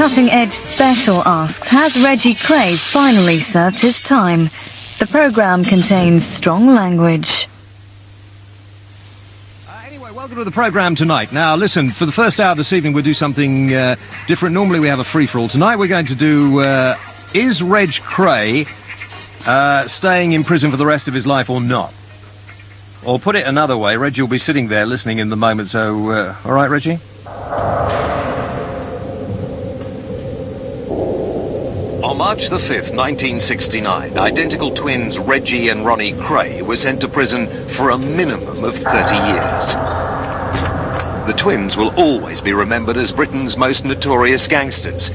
Cutting Edge Special asks, has Reggie Kray finally served his time? The programme contains strong language. Anyway, welcome to the programme tonight. Now, listen, for the first hour this evening, we'll do something different. Normally we have a free-for-all. Tonight we're going to do, is Reg Kray staying in prison for the rest of his life or not? Or put it another way, Reggie will be sitting there listening in the moment, so, all right, Reggie? On March the 5th, 1969, identical twins Reggie and Ronnie Kray were sent to prison for a minimum of 30 years. The twins will always be remembered as Britain's most notorious gangsters.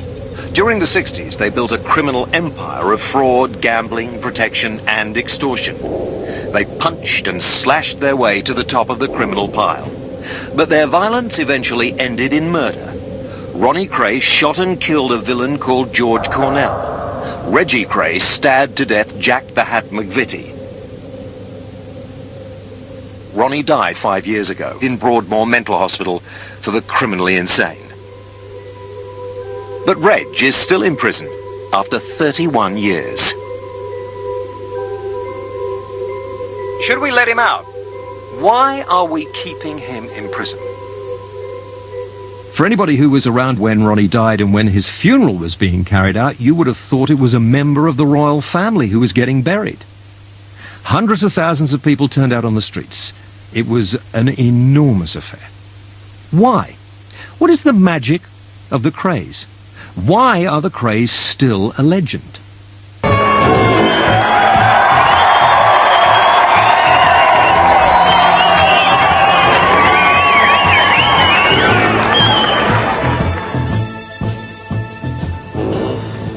During the 60s, they built a criminal empire of fraud, gambling, protection, and extortion. They punched and slashed their way to the top of the criminal pile. But their violence eventually ended in murder. Ronnie Kray shot and killed a villain called George Cornell. Reggie Kray stabbed to death Jack the Hat McVitie. Ronnie died 5 years ago in Broadmoor Mental Hospital for the criminally insane. But Reg is still in prison after 31 years. Should we let him out? Why are we keeping him in prison? For anybody who was around when Ronnie died and when his funeral was being carried out, you would have thought it was a member of the royal family who was getting buried. Hundreds of thousands of people turned out on the streets. It was an enormous affair. Why? What is the magic of the Krays? Why are the Krays still a legend?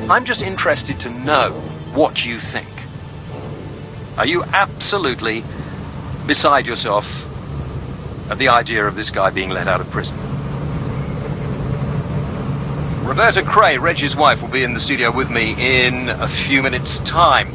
I'm just interested to know what you think. Are you absolutely beside yourself at the idea of this guy being let out of prison? Roberta Kray, Reggie's wife, will be in the studio with me in a few minutes' time.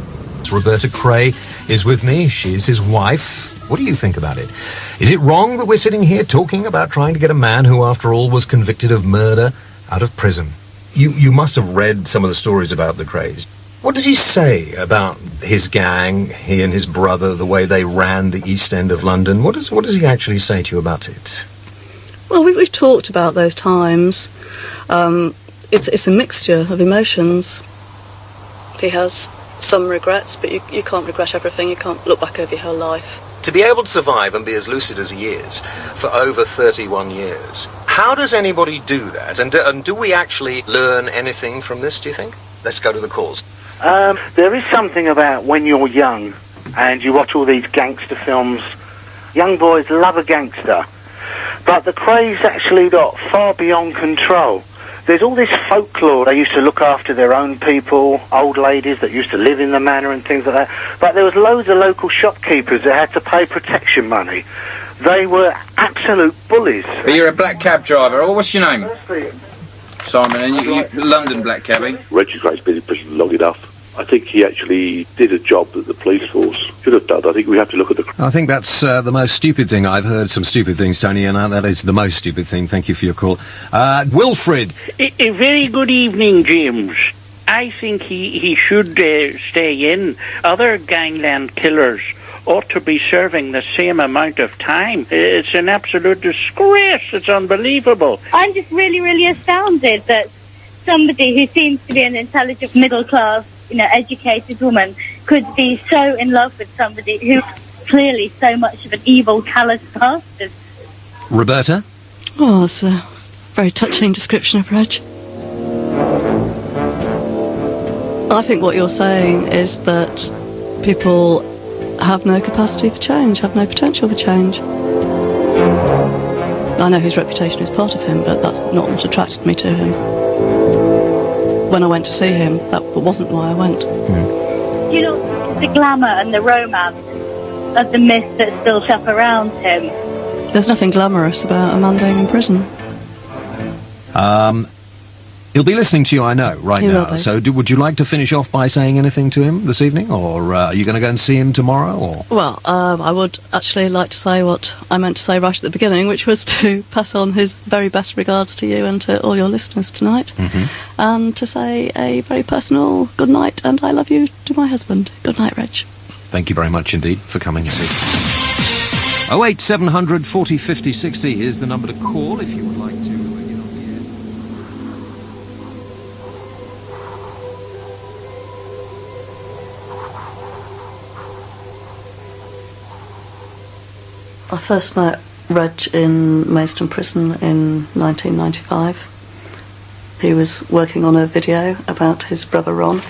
Roberta Kray is with me. She is his wife. What do you think about it? Is it wrong that we're sitting here talking about trying to get a man who, after all, was convicted of murder out of prison? You must have read some of the stories about the Krays. What does he say about his gang, he and his brother, the way they ran the East End of London? What does he actually say to you about it? Well, we've talked about those times. It's a mixture of emotions. He has some regrets, but you can't regret everything. You can't look back over your whole life. To be able to survive and be as lucid as he is for over 31 years, how does anybody do that? And do we actually learn anything from this, do you think? Let's go to the calls. There is something about when you're young and you watch all these gangster films. Young boys love a gangster. But the Krays actually got far beyond control. There's all this folklore. They used to look after their own people, old ladies that used to live in the manor and things like that. But there was loads of local shopkeepers that had to pay protection money. They were absolute bullies. But you're a black cab driver. Oh, what's your name? Simon, and you London black cabbie? Reggie Kray's been in prison long enough. I think he actually did a job that the police force should have done. I think we have to look at the... I think that's the most stupid thing. I've heard some stupid things, Tony, and that is the most stupid thing. Thank you for your call. Wilfred. A very good evening, James. I think he should stay in. Other gangland killers ought to be serving the same amount of time. It's an absolute disgrace. It's unbelievable. I'm just really, really astounded that somebody who seems to be an intelligent, middle-class, educated woman could be so in love with somebody who's clearly so much of an evil, callous bastard. Roberta? Oh, it's a very touching description of Reg. I think what you're saying is that people have no capacity for change, have no potential for change. I know his reputation is part of him, but that's not what attracted me to him. When I went to see him, that wasn't why I went. You know, the glamour and the romance of the myth that's built up around him. There's nothing glamorous about a man being in prison. He'll be listening to you, I know, right He will now. be. So would you like to finish off by saying anything to him this evening? Or are you going to go and see him tomorrow? Or Well, I would actually like to say what I meant to say right at the beginning, which was to pass on his very best regards to you and to all your listeners tonight, and to say a very personal good night and I love you to my husband. Good night, Reg. Thank you very much indeed for coming this evening. 08700 40 50 60 is the number to call if you would like to get on the air. I first met Reg in Maidstone Prison in 1995. He was working on a video about his brother Ron.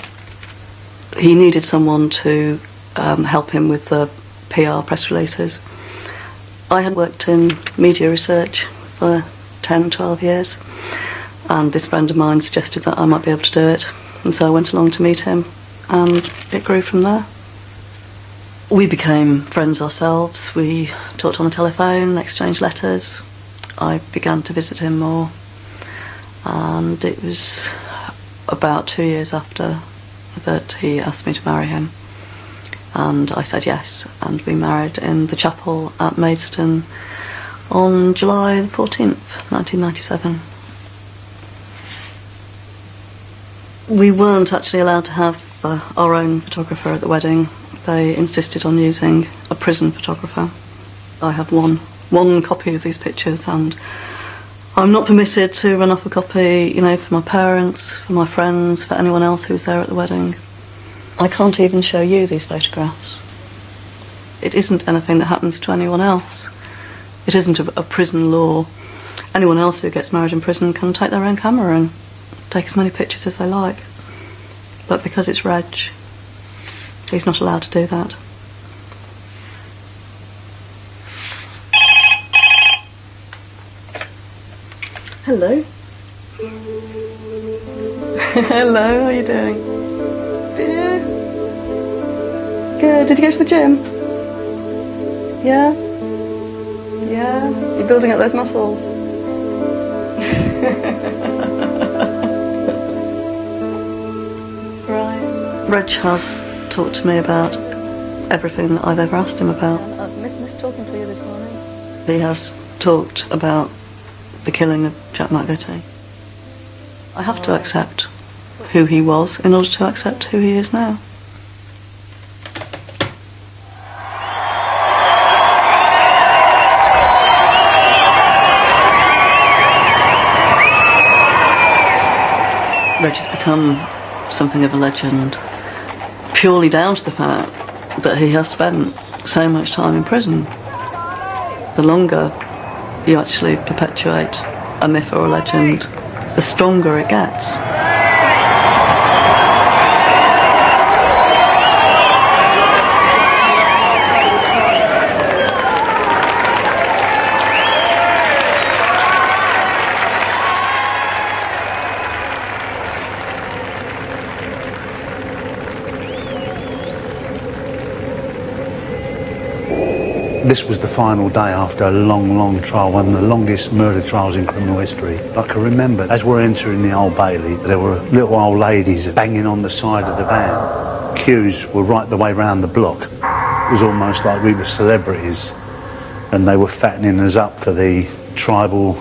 He needed someone to help him with the PR press releases. I had worked in media research for 10, 12 years, and this friend of mine suggested that I might be able to do it, and so I went along to meet him, and it grew from there. We became friends ourselves. We talked on the telephone, exchanged letters. I began to visit him more, and it was about 2 years after that he asked me to marry him, and I said yes, and we married in the chapel at Maidstone on July 14th, 1997. We weren't actually allowed to have our own photographer at the wedding. They insisted on using a prison photographer. I have one copy of these pictures, and I'm not permitted to run off a copy, for my parents, for my friends, for anyone else who was there at the wedding. I can't even show you these photographs. It isn't anything that happens to anyone else. It isn't a prison law. Anyone else who gets married in prison can take their own camera and take as many pictures as they like. But because it's Reg, he's not allowed to do that. Hello. Hello, how are you doing? Did you? Good. Did you go to the gym? Yeah? Yeah? You're building up those muscles. Right. Reg has talked to me about everything that I've ever asked him about. I've missed talking to you this morning. He has talked about the killing of Jack McVitie. I have to accept who he was in order to accept who he is now. Reg has become something of a legend purely down to the fact that he has spent so much time in prison. The longer you actually perpetuate a myth or a legend, the stronger it gets. This was the final day after a long, long trial, one of the longest murder trials in criminal history. I can remember, as we're entering the Old Bailey, there were little old ladies banging on the side of the van. Queues were right the way round the block. It was almost like we were celebrities, and they were fattening us up for the tribal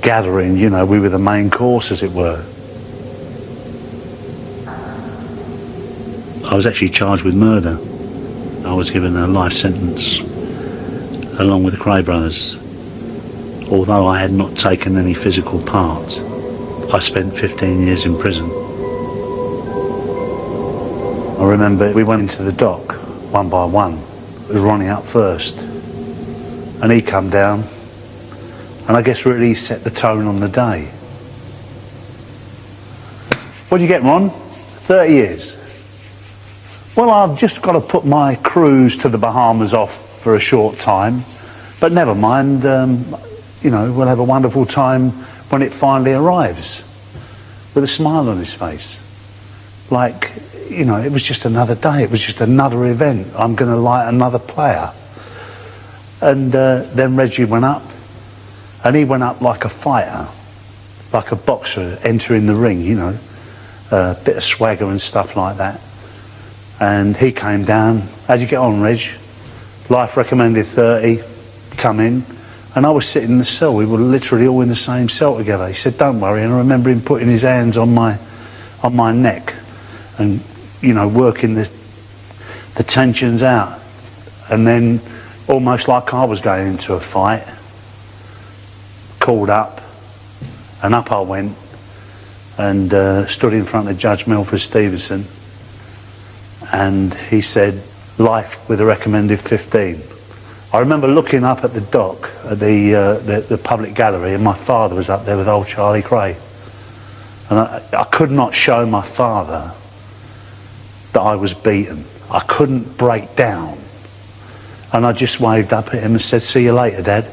gathering. We were the main course, as it were. I was actually charged with murder. I was given a life sentence along with the Kray brothers. Although I had not taken any physical part, I spent 15 years in prison. I remember we went into the dock one by one. It was Ronnie up first, and he come down, and I guess really set the tone on the day. What do you get, Ron? 30 years. Well, I've just got to put my cruise to the Bahamas off for a short time, but never mind, we'll have a wonderful time when it finally arrives, with a smile on his face. Like, it was just another day, it was just another event. I'm going to light another player. And then Reggie went up, and he went up like a fighter. like a boxer entering the ring, you know, a bit of swagger and stuff like that. And he came down. How'd you get on, Reg? Life recommended 30. Come in. And I was sitting in the cell. We were literally all in the same cell together. He said, don't worry. And I remember him putting his hands on my neck and, you know, working the tensions out. And then, almost like I was going into a fight, called up, and up I went, and stood in front of Judge Milford Stevenson, and he said, life with a recommended 15. I remember looking up at the dock, at the public gallery, and my father was up there with old Charlie Kray. And I could not show my father that I was beaten. I couldn't break down. And I just waved up at him and said, see you later, Dad.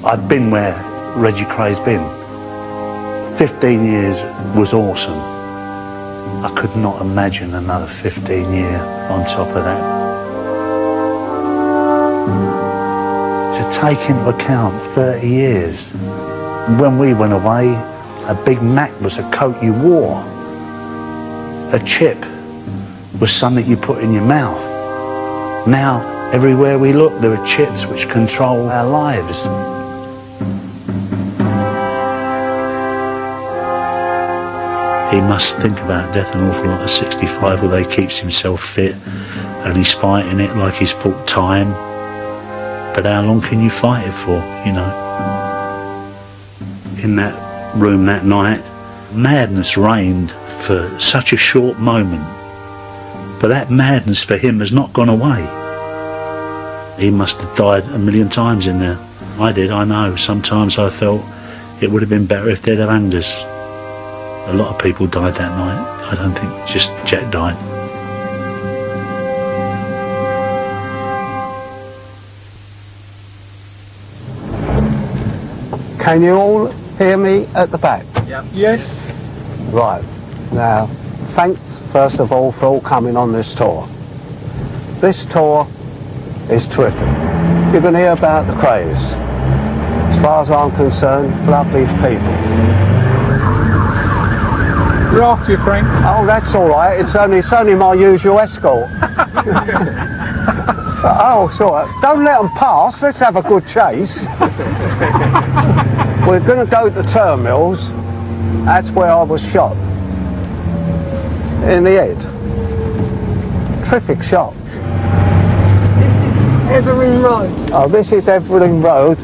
I've been where Reggie Kray's been. 15 years was awesome. I could not imagine another 15 year on top of that. To take into account 30 years. When we went away, a Big Mac was a coat you wore. A chip was something you put in your mouth. Now, everywhere we look, there are chips which control our lives. He must think about death an awful lot at 65, although he keeps himself fit and he's fighting it like he's fought time. But how long can you fight it for, you know? In that room that night, madness reigned for such a short moment. But that madness for him has not gone away. He must have died a million times in there. I did, I know. Sometimes I felt it would have been better if they'd have hanged us. A lot of people died that night. I don't think just Jack died. Can you all hear me at the back? Yep. Yes. Right. Now, thanks first of all for all coming on this tour. This tour is terrific. You're going to hear about the Krays. As far as I'm concerned, lovely people. You're after you, Frank. Oh, that's all right. It's only my usual escort. Oh, it's all right. Don't let them pass. Let's have a good chase. We're going to go to the terminals. That's where I was shot. In the head. Terrific shot. Evering Road. Oh, this is Evering Road,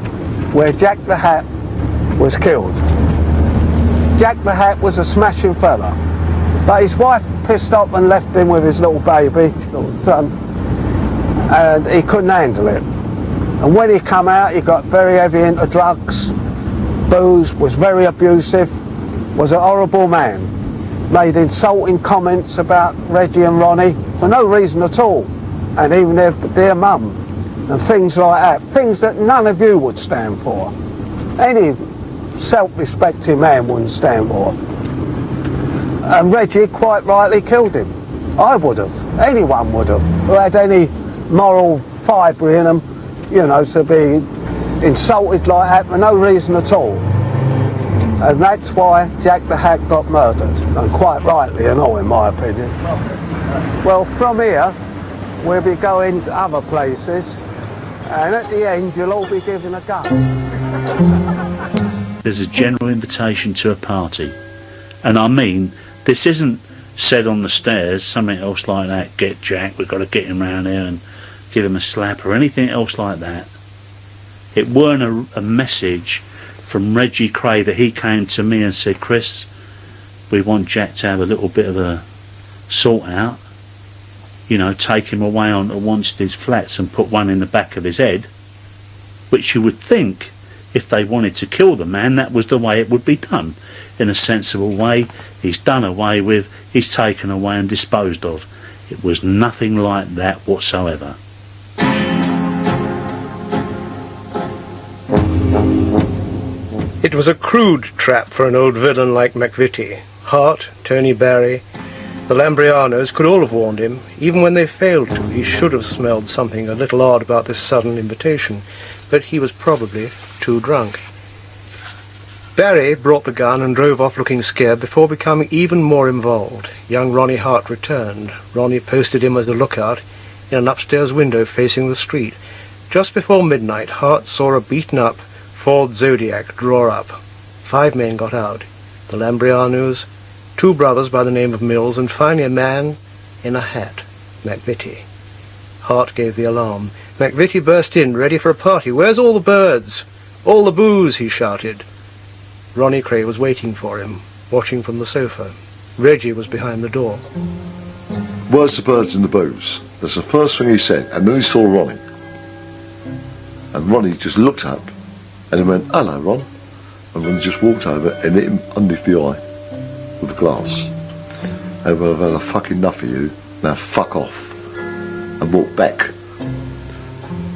where Jack the Hat was killed. Jack the Hat was a smashing fella, but his wife pissed off and left him with his little baby, little son, and he couldn't handle it. And when he come out, he got very heavy into drugs, booze, was very abusive, was a horrible man, made insulting comments about Reggie and Ronnie for no reason at all, and even their mum, and things like that, things that none of you would stand for. Any self-respecting man wouldn't stand for. And Reggie quite rightly killed him. I would have. Anyone would have, who had any moral fibre in them, you know, to be insulted like that for no reason at all. And that's why Jack the Hat got murdered, and quite rightly and all, in my opinion. Well, from here, we'll be going to other places, and at the end, you'll all be given a gun. There's a general invitation to a party. And I mean, this isn't said on the stairs, something else like that, get Jack, we've got to get him round here and give him a slap or anything else like that. It weren't a message from Reggie Kray that he came to me and said, Chris, we want Jack to have a little bit of a sort out, you know, take him away onto Wanstead's flats and put one in the back of his head, which you would think, if they wanted to kill the man, that was the way it would be done. In a sensible way, he's done away with, he's taken away and disposed of. It was nothing like that whatsoever. It was a crude trap for an old villain like McVitie. Hart, Tony Barry, The Lambrianos could all have warned him. Even when they failed to, he should have smelled something a little odd about this sudden invitation, but he was probably too drunk. Barry brought the gun and drove off looking scared before becoming even more involved. Young Ronnie Hart returned. Ronnie posted him as a lookout in an upstairs window facing the street. Just before midnight, Hart saw a beaten-up Ford Zodiac draw up. 5 men got out. The Lambrianos, 2 brothers by the name of Mills, and finally a man in a hat, McVitie. Hart gave the alarm. McVitie burst in, ready for a party. "Where's all the birds? All the booze?" he shouted. Ronnie Kray was waiting for him, watching from the sofa. Reggie was behind the door. "Where's the birds and the booze?" That's the first thing he said, and then he saw Ronnie. And Ronnie just looked up, and he went, "Hello, Ron." And Ronnie just walked over and hit him underneath the eye with a glass. And went, "I've had a fucking enough of you, now fuck off." And walked back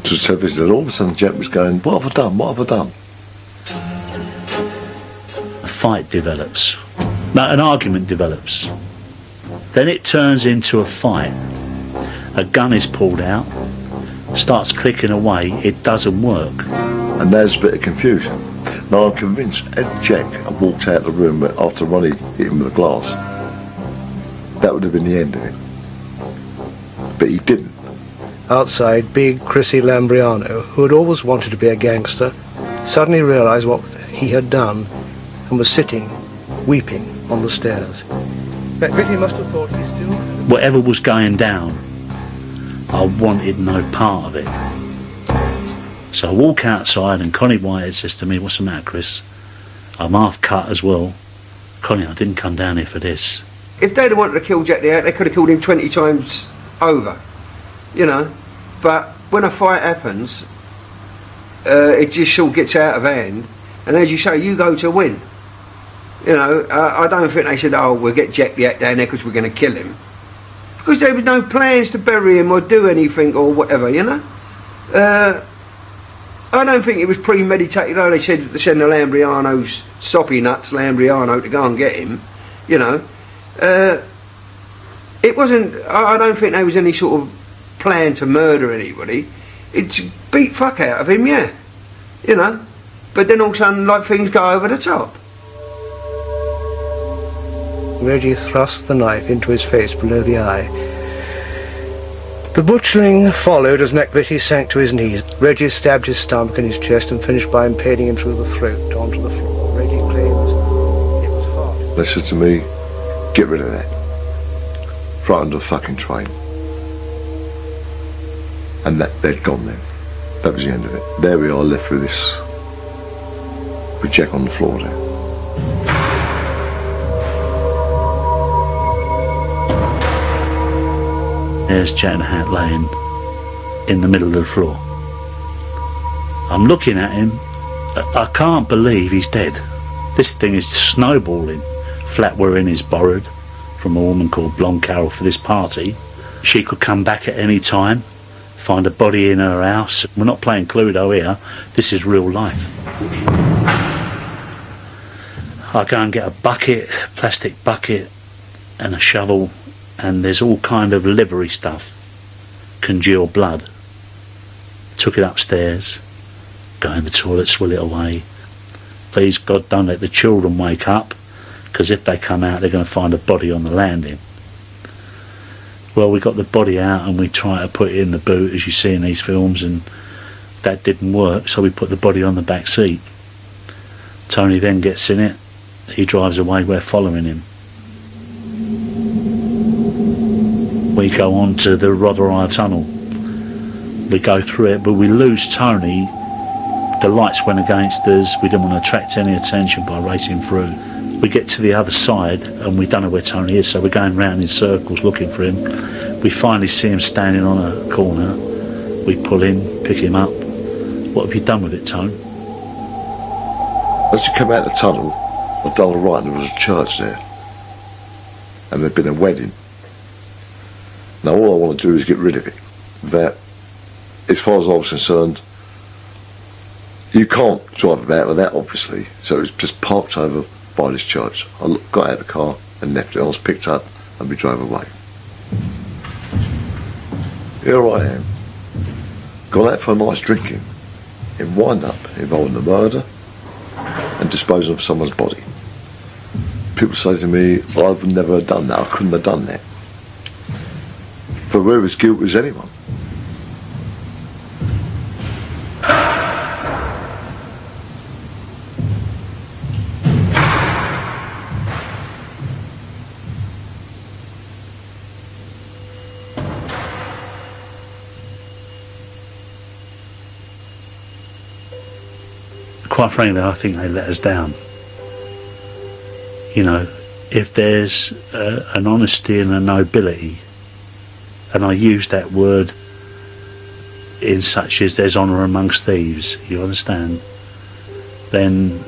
to the television, and all of a sudden the gent was going, "What have I done? What have I done?" A fight develops. No, an argument develops. Then it turns into a fight. A gun is pulled out, starts clicking away, it doesn't work. And there's a bit of confusion. Now I'm convinced Ed Jack had walked out of the room after Ronnie hit him with a glass. That would have been the end of it. But he didn't. Outside, big Chrissy Lambriano, who had always wanted to be a gangster, suddenly realized what he had done and was sitting, weeping, on the stairs. McVitie must have thought he still... Whatever was going down, I wanted no part of it. So I walk outside and Connie Whitehead says to me, "What's the matter, Chris? I'm half cut as well." "Connie, I didn't come down here for this." If they'd have wanted to kill Jack the Hat, they could have killed him 20 times over, you know. But when a fight happens, it just sort of gets out of hand, and as you say, you go to win. You know, I don't think they said, "Oh, we'll get Jack the Hat down there because we're going to kill him," because there was no plans to bury him or do anything or whatever, you know. I don't think it was premeditated. Oh, they said to send the Lambrianos, soppy nuts Lambriano, to go and get him, you know. It wasn't, I don't think there was any sort of plan to murder anybody. It's beat fuck out of him, yeah, you know. But then all of a sudden, like, things go over the top. Reggie thrust the knife into his face below the eye. The butchering followed as McVitie sank to his knees. Reggie stabbed his stomach and his chest and finished by impaling him through the throat onto the floor. Reggie claims it was hard. They said to me, "Get rid of that. Throw it under a fucking train." And they'd gone then. That was the end of it. There we are, left with this, with Jack on the floor there. There's Jack the Hat laying in the middle of the floor. I'm looking at him. I can't believe he's dead. This thing is snowballing. Flatware in is borrowed from a woman called Blonde Carol for this party. She could come back at any time, find a body in her house. We're not playing Cluedo here. This is real life. I go and get a bucket, plastic bucket, and a shovel, and there's all kind of livery stuff, congealed blood. Took it upstairs, go in the toilet, swill it away. Please God, don't let the children wake up, because if they come out they're going to find a body on the landing. Well, we got the body out and we try to put it in the boot, as you see in these films, and that didn't work, so we put the body on the back seat. Tony then gets in it, he drives away, we're following him. We go on to the Rotherhire Tunnel. We go through it, but we lose Tony. The lights went against us. We didn't want to attract any attention by racing through. We get to the other side and we don't know where Tony is, so we're going round in circles looking for him. We finally see him standing on a corner. We pull in, pick him up. What have you done with it, Tony? As you come out of the tunnel, I done all right, and there was a church there. And there'd been a wedding. Now all I want to do is get rid of it. That, as far as I was concerned, you can't drive about with that, obviously. So it was just parked over by this church. I got out of the car and left it. I was picked up and we drove away. Here I am, gone out for a night's drinking, and wind up involving the murder and disposing of someone's body. People say to me, I've never done that, I couldn't have done that. But we're as guilty as anyone. Quite frankly, I think they let us down. You know, if there's an honesty and a nobility, and I use that word in such as there's honour amongst thieves, you understand, then,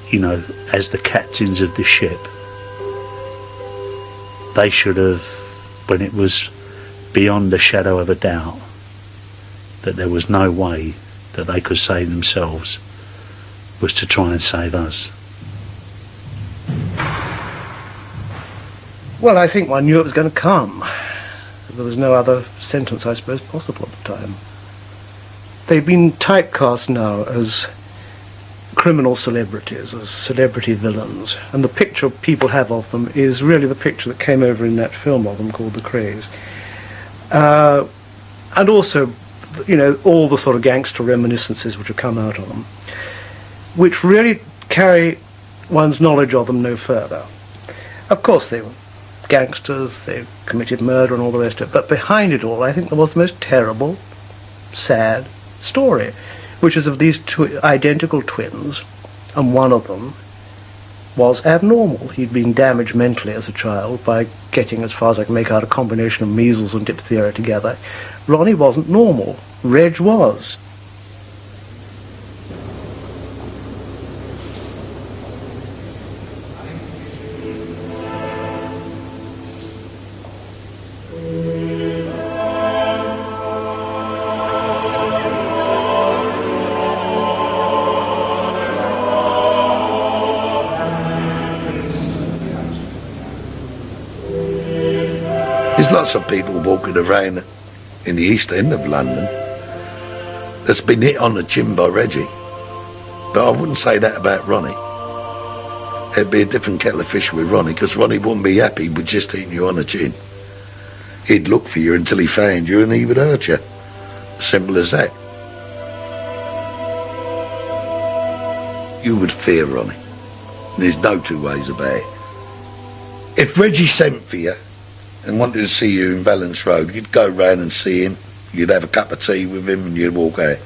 you know, as the captains of the ship, they should have, when it was beyond a shadow of a doubt that there was no way that they could save themselves, was to try and save us. Well, I think one knew it was going to come. There was no other sentence, I suppose, possible at the time. They've been typecast now as criminal celebrities, as celebrity villains, and the picture people have of them is really the picture that came over in that film of them called The Krays. And also, you know, all the sort of gangster reminiscences which have come out of them, which really carry one's knowledge of them no further. Of course they were gangsters, they committed murder and all the rest of it, but behind it all I think there was the most terrible, sad story, which is of these two identical twins, and one of them was abnormal. He'd been damaged mentally as a child by getting, as far as I can make out, a combination of measles and diphtheria together. Ronnie wasn't normal. Reg was. There's lots of people walking around in the East End of London that's been hit on the chin by Reggie. But I wouldn't say that about Ronnie. It'd be a different kettle of fish with Ronnie, because Ronnie wouldn't be happy with just hitting you on the chin. He'd look for you until he found you and he would hurt you. Simple as that. You would fear Ronnie. There's no two ways about it. If Reggie sent for you and wanted to see you in Valence Road, you'd go round and see him, you'd have a cup of tea with him and you'd walk out.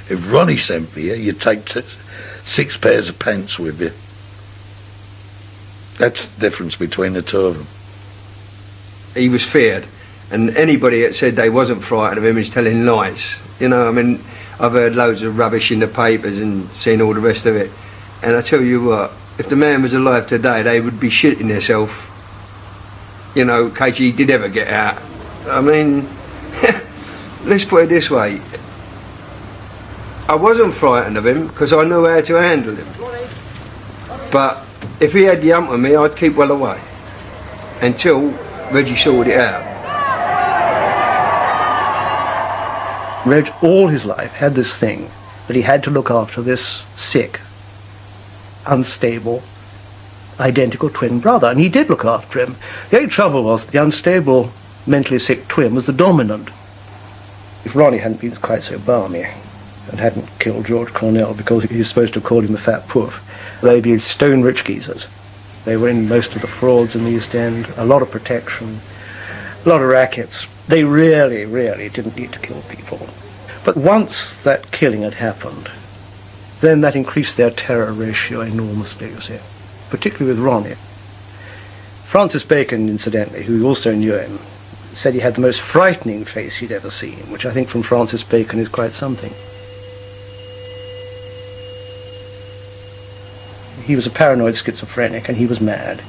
If Ronnie sent for you, you'd take 6 pairs of pants with you. That's the difference between the two of them. He was feared, and anybody that said they wasn't frightened of him is telling lies. You know, I mean, I've heard loads of rubbish in the papers and seen all the rest of it, and I tell you what, if the man was alive today, they would be shitting themselves, you know, in case he did ever get out. I mean, let's put it this way, I wasn't frightened of him because I knew how to handle him, but if he had the hump on me, I'd keep well away until Reggie sorted it out. Reg, all his life, had this thing that he had to look after this sick, unstable, identical twin brother, and he did look after him. The only trouble was the unstable, mentally sick twin was the dominant. If Ronnie hadn't been quite so balmy and hadn't killed George Cornell because he's supposed to have called him the fat poof, they'd be stone-rich geezers. They were in most of the frauds in the East End, a lot of protection, a lot of rackets. They really, really didn't need to kill people. But once that killing had happened, then that increased their terror ratio enormously, you see, particularly with Ronnie. Francis Bacon, incidentally, who also knew him, said he had the most frightening face he'd ever seen, which I think from Francis Bacon is quite something. He was a paranoid schizophrenic and he was mad.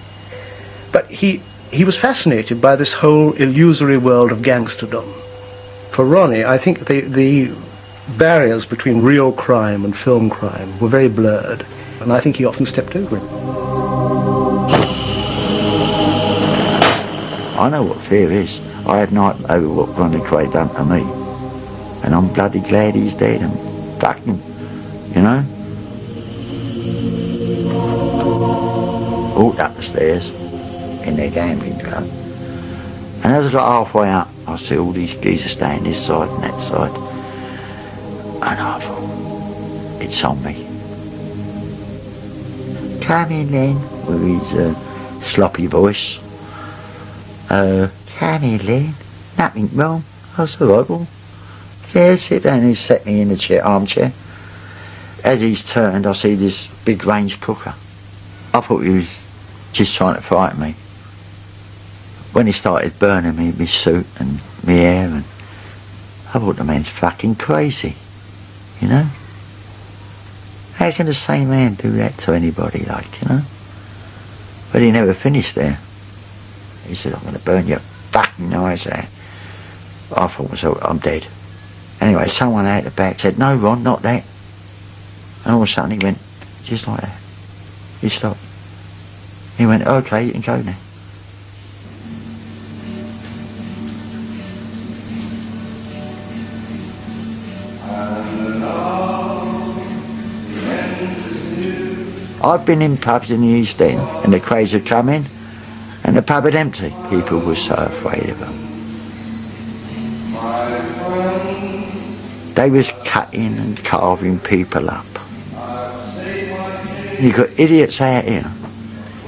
But he was fascinated by this whole illusory world of gangsterdom. For Ronnie, I think the barriers between real crime and film crime were very blurred, and I think he often stepped over it. I know what fear is. I had nightmare over what Ronnie Kray done to me. And I'm bloody glad he's dead and fuck him, you know? Walked up the stairs in their gambling club. And as I got halfway up, I see all these geezers standing this side and that side. And I thought, it's on me. Come in then, with his sloppy voice. Come in then, nothing wrong. I said, all right, well, yeah, sit down. He set me in the armchair. As he's turned, I see this big range cooker. I thought he was just trying to frighten me. When he started burning me, my suit and my hair, and I thought the man's fucking crazy, you know? How can the same man do that to anybody, like, you know? But he never finished there. He said, I'm going to burn your fucking eyes out. I thought to myself, I'm dead. Anyway, someone out the back said, no, Ron, not that. And all of a sudden he went, just like that. He stopped. He went, okay, you can go now. I've been in pubs in the East End, and the Krays would come in, and the pub had empty. People were so afraid of them. They was cutting and carving people up. You got idiots out here.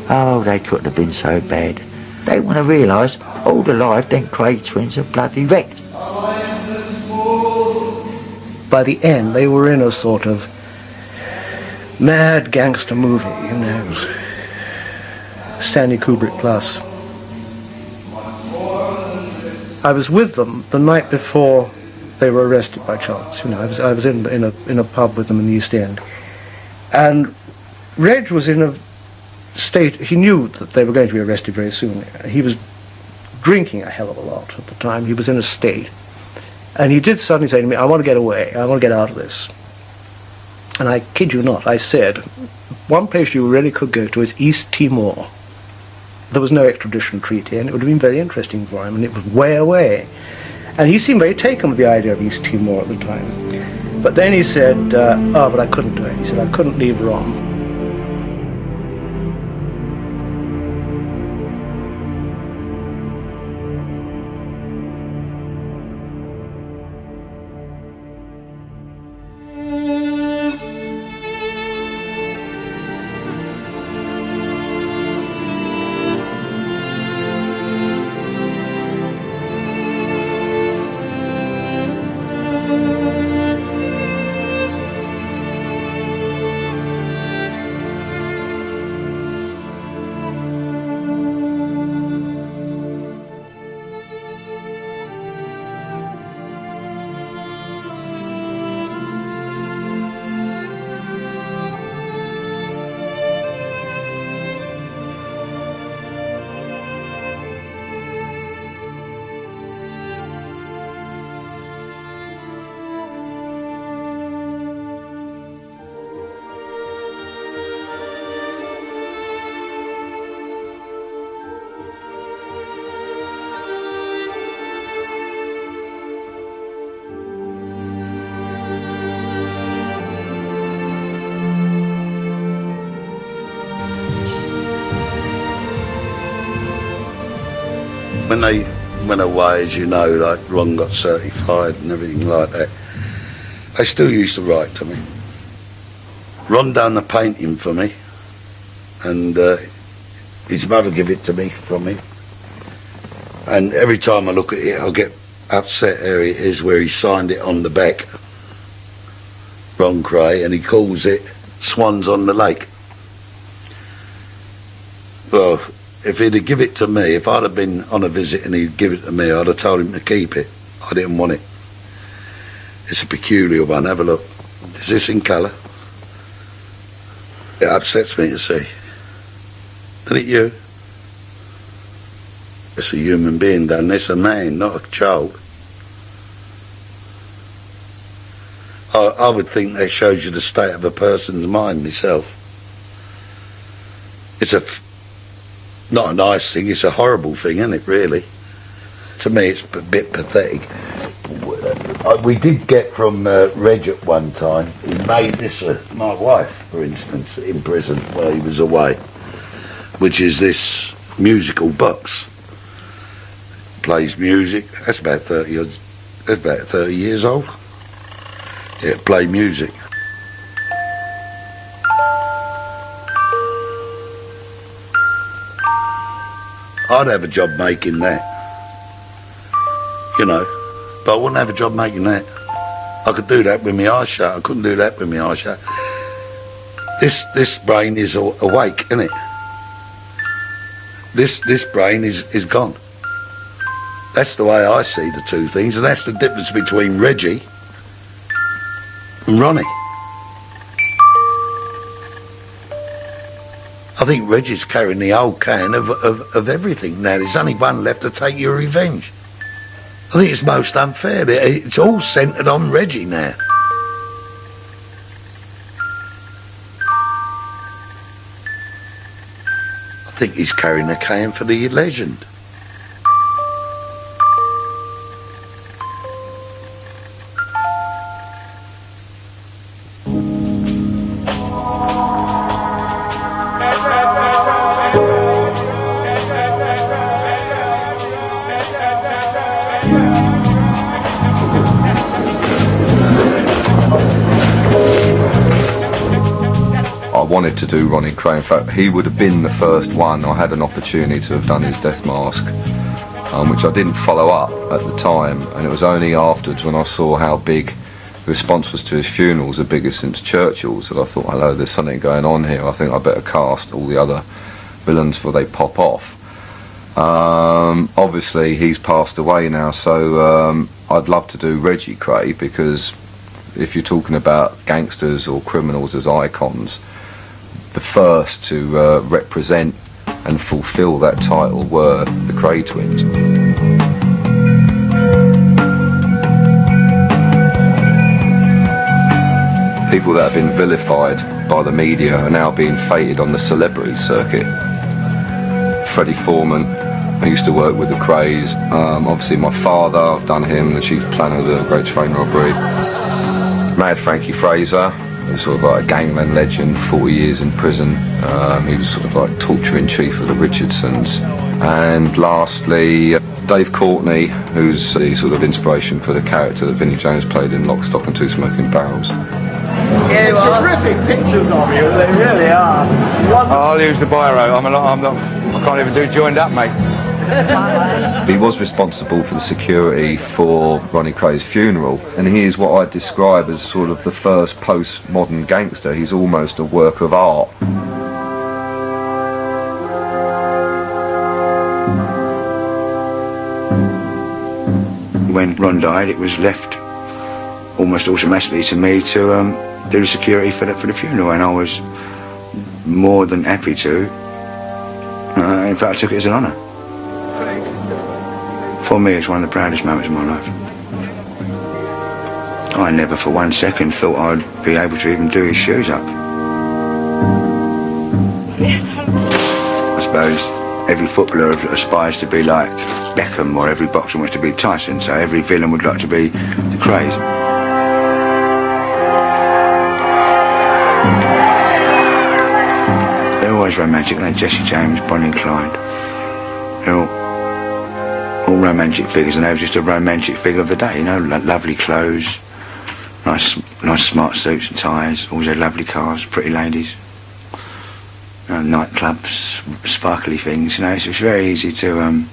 Oh, they couldn't have been so bad. They want to realise, all the life, them Kray twins are bloody wrecked. By the end, they were in a sort of mad gangster movie, you know, it was Stanley Kubrick plus. I was with them the night before they were arrested by chance. You know, I was in a pub with them in the East End, and Reg was in a state. He knew that they were going to be arrested very soon. He was drinking a hell of a lot at the time. He was in a state, and he did suddenly say to me, "I want to get away. I want to get out of this." And I kid you not, I said, one place you really could go to is East Timor. There was no extradition treaty, and it would have been very interesting for him, and it was way away. And he seemed very taken with the idea of East Timor at the time. But then he said, oh, but I couldn't do it. He said, I couldn't leave Ron. When they went away, as you know, like Ron got certified and everything like that, they still used to write to me. Ron done the painting for me, and his mother gave it to me from him. And every time I look at it, I'll get upset. There it is, where he signed it on the back, Ron Kray, and he calls it Swans on the Lake. Well, if he'd have given it to me, if I'd have been on a visit and he'd give it to me, I'd have told him to keep it. I didn't want it. It's a peculiar one. Have a look. Is this in colour? It upsets me to see. Isn't it you? It's a human being done this, a man, not a child. I would think that shows you the state of a person's mind myself. It's a not a nice thing, it's a horrible thing, isn't it, really? To me, it's a bit pathetic. We did get from Reg at one time, he made this for my wife, for instance, in prison while he was away, which is this musical box. Plays music, that's about 30 years old. Yeah, play music. I'd have a job making that, you know, but I wouldn't have a job making that. I could do that with my eyes shut. I couldn't do that with my eyes shut. This brain is awake, isn't it? This brain is gone. That's the way I see the two things, and that's the difference between Reggie and Ronnie. I think Reggie's carrying the whole can of everything now. There's only one left to take your revenge. I think it's most unfair. It's all centred on Reggie now. I think he's carrying a can for the legend. I wanted to do Ronnie Kray. In fact, he would have been the first one. I had an opportunity to have done his death mask, which I didn't follow up at the time, and it was only afterwards when I saw how big the response was to his funerals, the biggest since Churchill's, that I thought, hello, there's something going on here. I think I better cast all the other villains before they pop off. Obviously he's passed away now, so I'd love to do Reggie Kray, because if you're talking about gangsters or criminals as icons, the first to represent and fulfill that title were the Kray twins. People that have been vilified by the media are now being feted on the celebrity circuit. Freddie Foreman, I used to work with the Krays. Obviously my father, I've done him, the chief planner of the Great Train Robbery. Mad Frankie Fraser, he was sort of like a gangland legend, 40 years in prison. He was sort of like torture in chief of the Richardsons. And lastly, Dave Courtney, who's the sort of inspiration for the character that Vinnie Jones played in Lock, Stock and Two Smoking Barrels. Terrific pictures of you, they really are. I'll use the biro. I can't even do joined up, mate. He was responsible for the security for Ronnie Kray's funeral, and he is what I'd describe as sort of the first post-modern gangster. He's almost a work of art. When Ron died, it was left almost automatically to me to do the security for the funeral, and I was more than happy to. In fact, I took it as an honour. For me, it's one of the proudest moments of my life. I never for 1 second thought I'd be able to even do his shoes up. I suppose every footballer aspires to be like Beckham, or every boxer wants to be Tyson, so every villain would like to be the Krays. They're always romantic, like Jesse James, Bonnie and Clyde. They're all romantic figures, and they were just a romantic figure of the day, you know, like lovely clothes, nice smart suits and ties, always had lovely cars, pretty ladies, nightclubs, sparkly things, you know. It's very easy to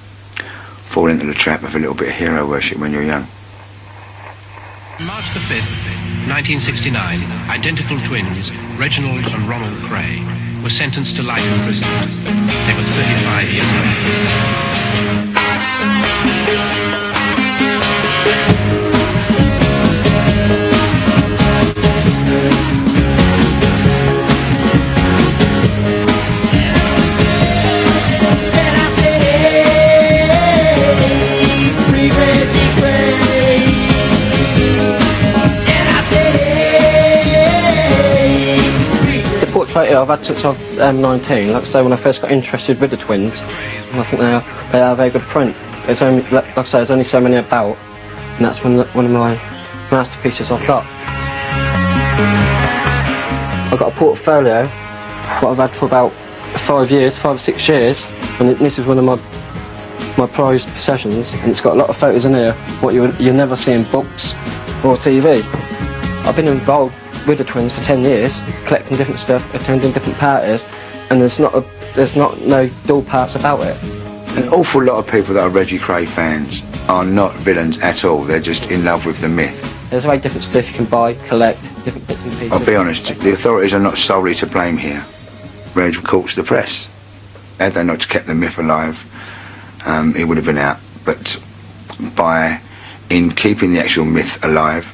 fall into the trap of a little bit of hero worship when you're young. March the 5th, 1969, identical twins, Reginald and Ronald Kray, were sentenced to life imprisonment. They were 35 years old. 30 I've had since I'm 19. Like I say, when I first got interested with the twins, and I think they are a very good print. There's only, like I say, there's only so many about, and that's one of my masterpieces I've got. I've got a portfolio, what I've had for about 5 or 6 years, and this is one of my prized possessions, and it's got a lot of photos in here, what you never see in books or TV. I've been involved with the twins for 10 years, collecting different stuff, attending different parties, and there's no dull parts about it. An awful lot of people that are Reggie Kray fans are not villains at all, they're just in love with the myth. There's very different stuff you can buy, collect, different bits and pieces. I'll be honest, the authorities are not solely to blame here. Reg courts the press. Had they not kept the myth alive, it would have been out. But in keeping the actual myth alive,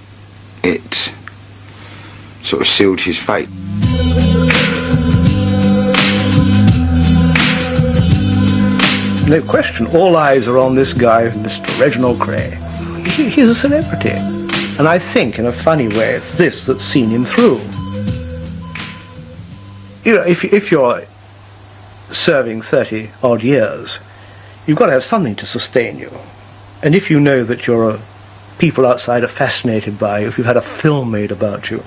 it sort of sealed his fate. No question, all eyes are on this guy, Mr. Reginald Kray. He's a celebrity. And I think, in a funny way, it's this that's seen him through. You know, if you're serving 30-odd years, you've got to have something to sustain you. And if you know that people outside are fascinated by you, if you've had a film made about you,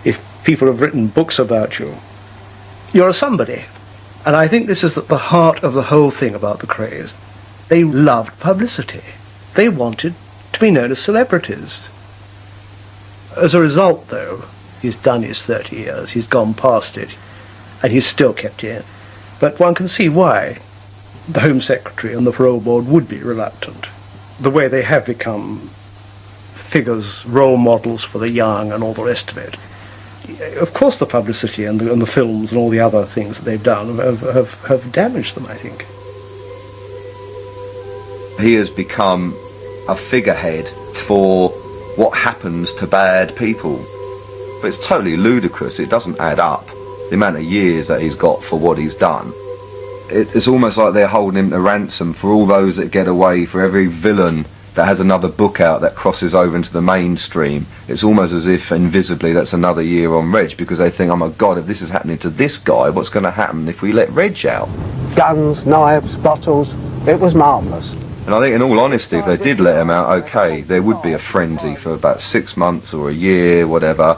if people have written books about you, you're a somebody. And I think this is at the heart of the whole thing about the Krays. They loved publicity. They wanted to be known as celebrities. As a result, though, he's done his 30 years, he's gone past it, and he's still kept in. But one can see why the Home Secretary and the Parole Board would be reluctant. The way they have become figures, role models for the young and all the rest of it. Of course the publicity and the films and all the other things that they've done have damaged them, I think. He has become a figurehead for what happens to bad people. But it's totally ludicrous. It doesn't add up, the amount of years that he's got for what he's done. It's almost like they're holding him to ransom for all those that get away, for every villain that has another book out that crosses over into the mainstream. It's almost as if invisibly that's another year on Reg, because they think, oh my God, if this is happening to this guy, what's going to happen if we let Reg out? Guns, knives, bottles, it was marvellous. And I think, in all honesty, if they did let him out, okay, there would be a frenzy for about 6 months or a year, whatever,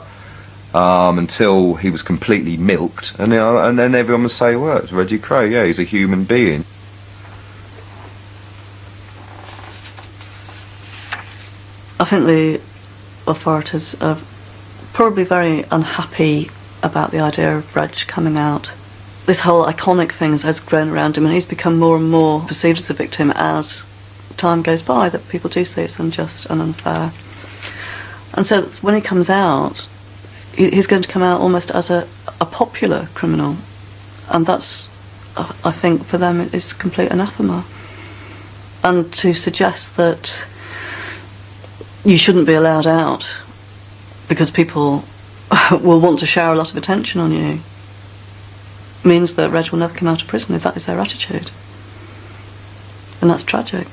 until he was completely milked, and then everyone would say, well, it's Reggie Kray, yeah, he's a human being. I think the authorities are probably very unhappy about the idea of Reg coming out. This whole iconic thing has grown around him, and he's become more and more perceived as a victim as time goes by, that people do see it's unjust and unfair. And so when he comes out, he's going to come out almost as a popular criminal, and that's, I think, for them it is complete anathema. And to suggest that you shouldn't be allowed out because people will want to shower a lot of attention on you means that Reg will never come out of prison if that is their attitude. And that's tragic.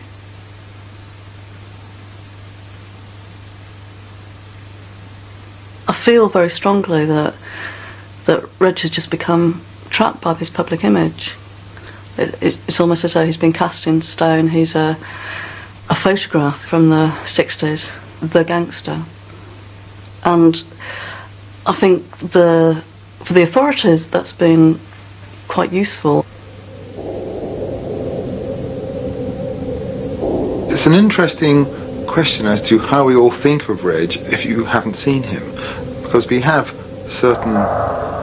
I feel very strongly that Reg has just become trapped by this public image. It's almost as though he's been cast in stone. He's a photograph from the 60s, the gangster. And I think for the authorities that's been quite useful. It's an interesting question as to how we all think of Reg if you haven't seen him, because we have certain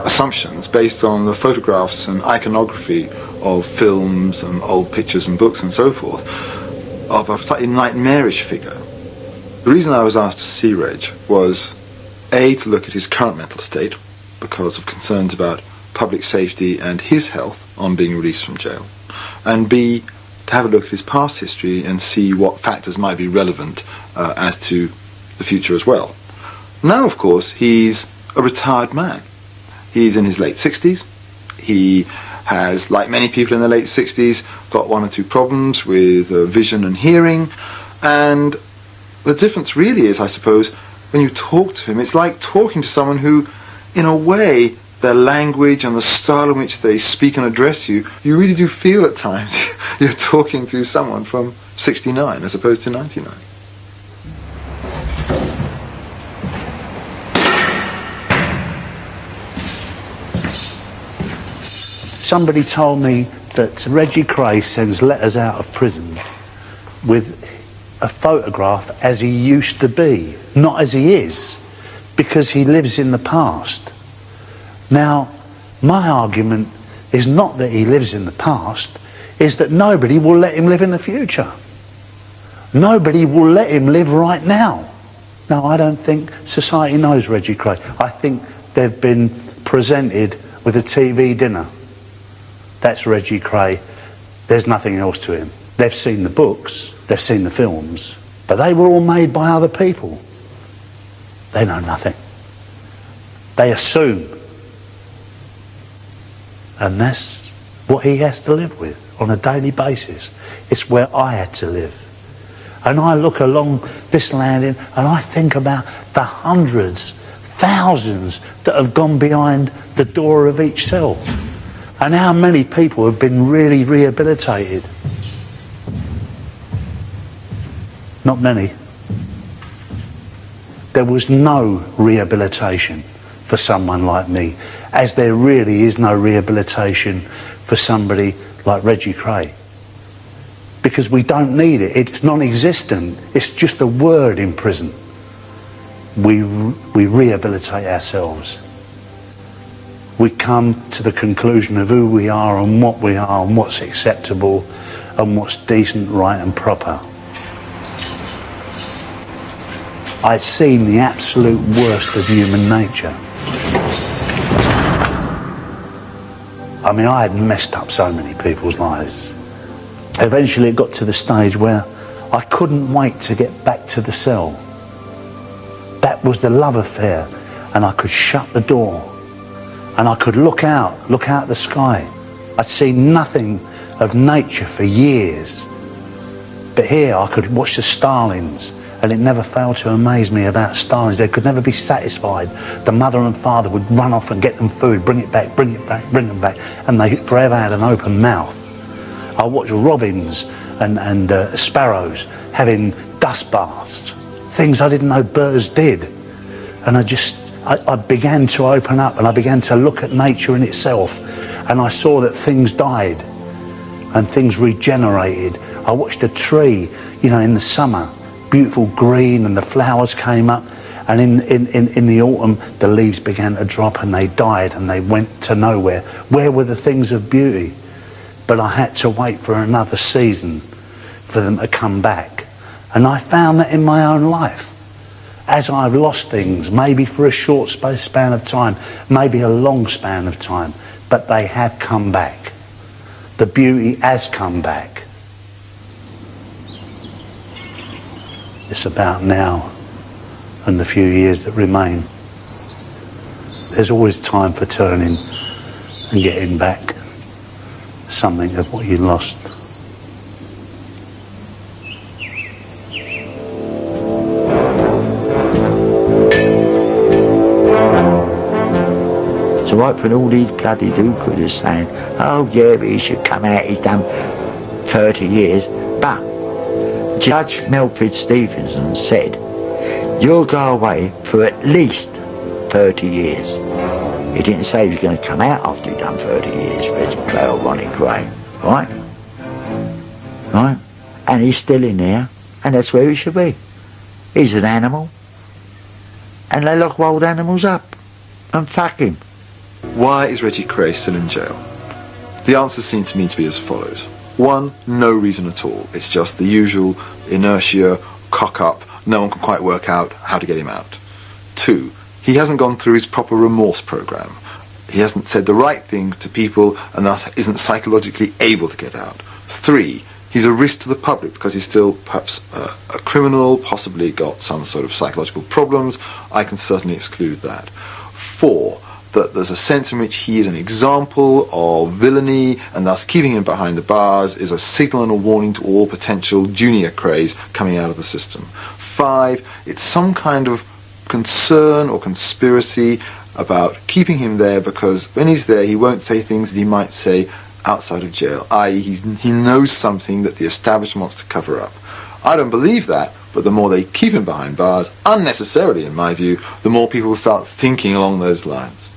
assumptions based on the photographs and iconography of films and old pictures and books and so forth of a slightly nightmarish figure. The reason I was asked to see Reg was A, to look at his current mental state because of concerns about public safety and his health on being released from jail, and B, to have a look at his past history and see what factors might be relevant as to the future as well. Now, of course, he's a retired man. He's in his late 60s. He has, like many people in the late 60s, got one or two problems with vision and hearing, and the difference really is, I suppose, when you talk to him, it's like talking to someone who, in a way, their language and the style in which they speak and address you, you really do feel at times you're talking to someone from 69 as opposed to 99. Somebody told me that Reggie Kray sends letters out of prison with a photograph as he used to be, not as he is, because he lives in the past. Now, my argument is not that he lives in the past, is that nobody will let him live in the future. Nobody will let him live right now. Now, I don't think society knows Reggie Kray. I think they've been presented with a TV dinner. That's Reggie Kray. There's nothing else to him. They've seen the books, they've seen the films, but they were all made by other people. They know nothing. They assume. And that's what he has to live with on a daily basis. It's where I had to live. And I look along this landing and I think about the hundreds, thousands that have gone behind the door of each cell. And how many people have been really rehabilitated? Not many. There was no rehabilitation for someone like me, as there really is no rehabilitation for somebody like Reggie Kray. Because we don't need it. It's non-existent. It's just a word in prison. We rehabilitate ourselves. We come to the conclusion of who we are and what we are and what's acceptable and what's decent, right and proper. I'd seen the absolute worst of human nature. I mean, I had messed up so many people's lives. Eventually it got to the stage where I couldn't wait to get back to the cell. That was the love affair, and I could shut the door and I could look out the sky. I'd seen nothing of nature for years, but here I could watch the starlings, and it never failed to amaze me about starlings. They could never be satisfied. The mother and father would run off and get them food, bring it back, bring them back, and they forever had an open mouth. I watched robins and sparrows having dust baths, things I didn't know birds did. And I began to open up, and I began to look at nature in itself, and I saw that things died and things regenerated. I watched a tree, you know, in the summer, beautiful green, and the flowers came up, and in the autumn the leaves began to drop and they died and they went to nowhere. Where were the things of beauty? But I had to wait for another season for them to come back. And I found that in my own life. As I've lost things, maybe for a short span of time, maybe a long span of time, but they have come back. The beauty has come back. It's about now and the few years that remain. There's always time for turning and getting back something of what you lost. So right when all these bloody do-gooders saying, oh yeah, but he should come out, he's done 30 years. But Judge Melford Stevenson said, you'll go away for at least 30 years. He didn't say he was going to come out after he'd done 30 years, Reggie Kray or Ronnie Kray, right? Right? And he's still in there, and that's where he should be. He's an animal, and they lock wild animals up, and fuck him. Why is Reggie Kray still in jail? The answers seem to me to be as follows. 1, no reason at all. It's just the usual inertia, cock up, no one can quite work out how to get him out. 2, he hasn't gone through his proper remorse program. He hasn't said the right things to people and thus isn't psychologically able to get out. 3, he's a risk to the public because he's still perhaps a criminal, possibly got some sort of psychological problems. I can certainly exclude that. 4, that there's a sense in which he is an example of villainy, and thus keeping him behind the bars is a signal and a warning to all potential junior Krays coming out of the system. 5, it's some kind of concern or conspiracy about keeping him there because when he's there he won't say things that he might say outside of jail, i.e. he knows something that the establishment wants to cover up. I don't believe that, but the more they keep him behind bars, unnecessarily in my view, the more people start thinking along those lines.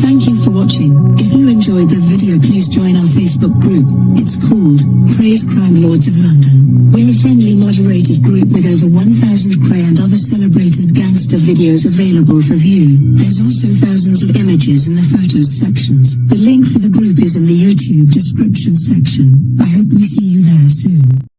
Thank you for watching. If you enjoyed the video, please join our Facebook group. It's called Krays Crime Lords of London. We're a friendly moderated group with over 1,000 Kray and other celebrated gangster videos available for view. There's also thousands of images in the photos sections. The link for the group is in the YouTube description section. I hope we see you there soon.